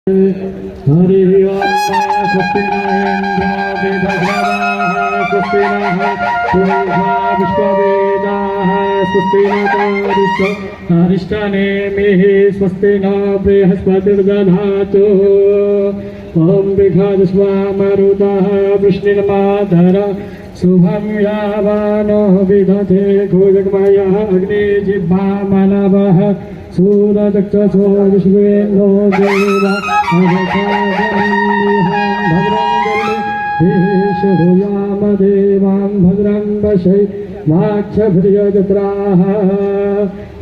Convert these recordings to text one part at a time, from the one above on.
हरि ओम स्वस्ति न इंद्रादिभद्राः स्वस्ति नः पूर्वा विश्ववेदाः स्वस्ति न अरिष्टनेमिः स्वस्ति न बृहस्पतिर्दधातु ओम विघातस्वामरुतः वृष्णिर्माधर शुभं यावानो विदधे घोषगमयः अग्निजिह्वा मानवः सूरदक्षसो विश्वेनो देवा भद्रं देवां भद्रं वशै वाक्षभ्रियजत्राः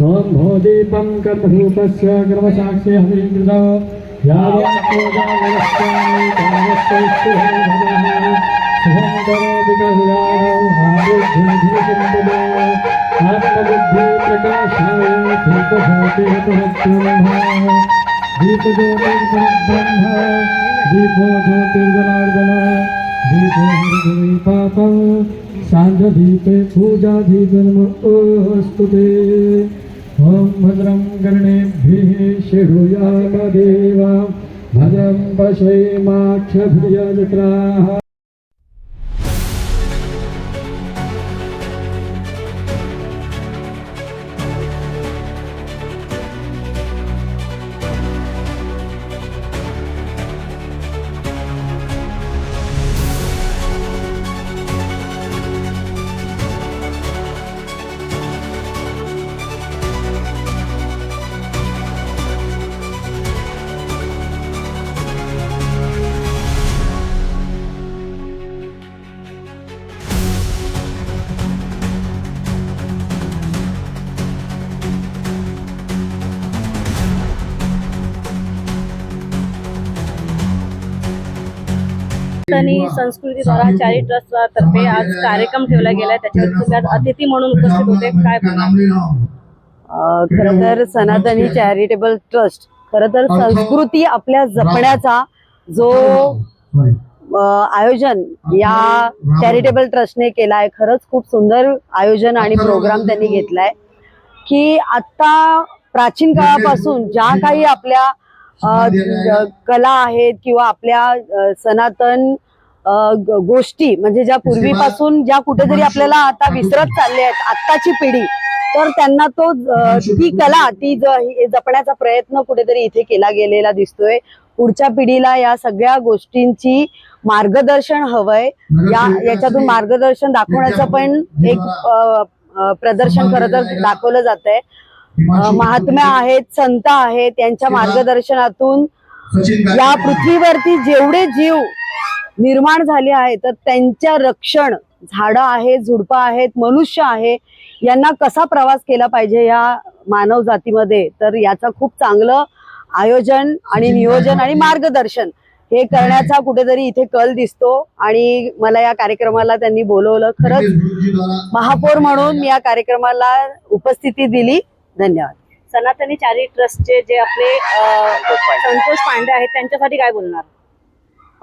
ॐ भोदीपं कर्मरूपस्य कर्मसाक्षी हविर्मृदो यावत्पूजानमस्कामि कामस्तैस्तु भवः शुभं करोति कल्याणं आरोग्यधीशन्दो आत्मबुद्धि प्रकाशाय दीपज्योतिर्ब्रह्म दीपज्योतिर्ब्रह्म दीपो ज्योतिर्जनार्दन दीपो हरिपापं सान्ध्रदीपे पूजादीपे नमोऽस्तु ते ॐ भद्रं कर्णेभिः शृणुयाम देवा भद्रं पश्येमाक्षभिर्यजत्राः। संस्कृती द्वारा चॅरिटी ट्रस्ट तर्फे आज कार्यक्रम ठेवला गेलाय, त्याच्यावर तुम्ही आज अतिथी म्हणून उपस्थित होते, काय खरं तर सनातनी चॅरिटेबल ट्रस्ट खरं तर संस्कृती आपल्या जपण्याचा जो आयोजन या चॅरिटेबल ट्रस्टने केलाय, खरंच खूप सुंदर आयोजन आणि प्रोग्राम त्यांनी घेतलाय की आता प्राचीन काळापासून ज्या काही आपल्या कला आहेत किंवा आपल्या सनातन गोष्टी म्हणजे ज्या पूर्वीपासून ज्या कुठेतरी आपल्याला आता विसरत चालले आहेत आत्ताची पिढी, तर त्यांना तो ती कला ती जपण्याचा प्रयत्न कुठेतरी इथे केला गेलेला दिसतोय। पुढच्या पिढीला या सगळ्या गोष्टींची मार्गदर्शन हवंय, याच्यातून मार्गदर्शन दाखवण्याचं पण एक प्रदर्शन खरं तर दाखवलं जातंय। महात्म्या आहेत, संत आहेत, त्यांच्या मार्गदर्शनातून या पृथ्वीवरती जेवढे जीव निर्माण झाले आहेत तर त्यांच्या रक्षण, झाडं आहेत, झुडपं आहेत, मनुष्य आहे, यांना कसा प्रवास केला पाहिजे या मानव जातीमध्ये, तर याचा खूप चांगलं आयोजन आणि नियोजन आणि मार्गदर्शन हे करण्याचा कुठेतरी इथे कल दिसतो। आणि मला या कार्यक्रमाला त्यांनी बोलवलं, खरंच महापौर म्हणून मी या कार्यक्रमाला उपस्थिती दिली। धन्यवाद। सनातनी चॅरिटी ट्रस्टचे जे आपले संतोष पांडे आहेत त्यांच्यासाठी काय बोलणार?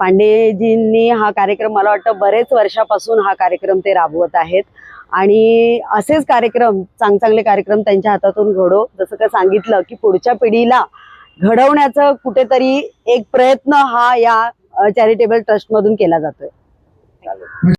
पांडेजींनी हा कार्यक्रम मला वाटतं बरेच वर्षापासून हा कार्यक्रम ते राबवत आहेत आणि असेच कार्यक्रम चांगले कार्यक्रम त्यांच्या हातातून घडो, जसं का सांगितलं की पुढच्या पिढीला घडवण्याचा कुठेतरी एक प्रयत्न हा या चॅरिटेबल ट्रस्ट मधून केला जातोय।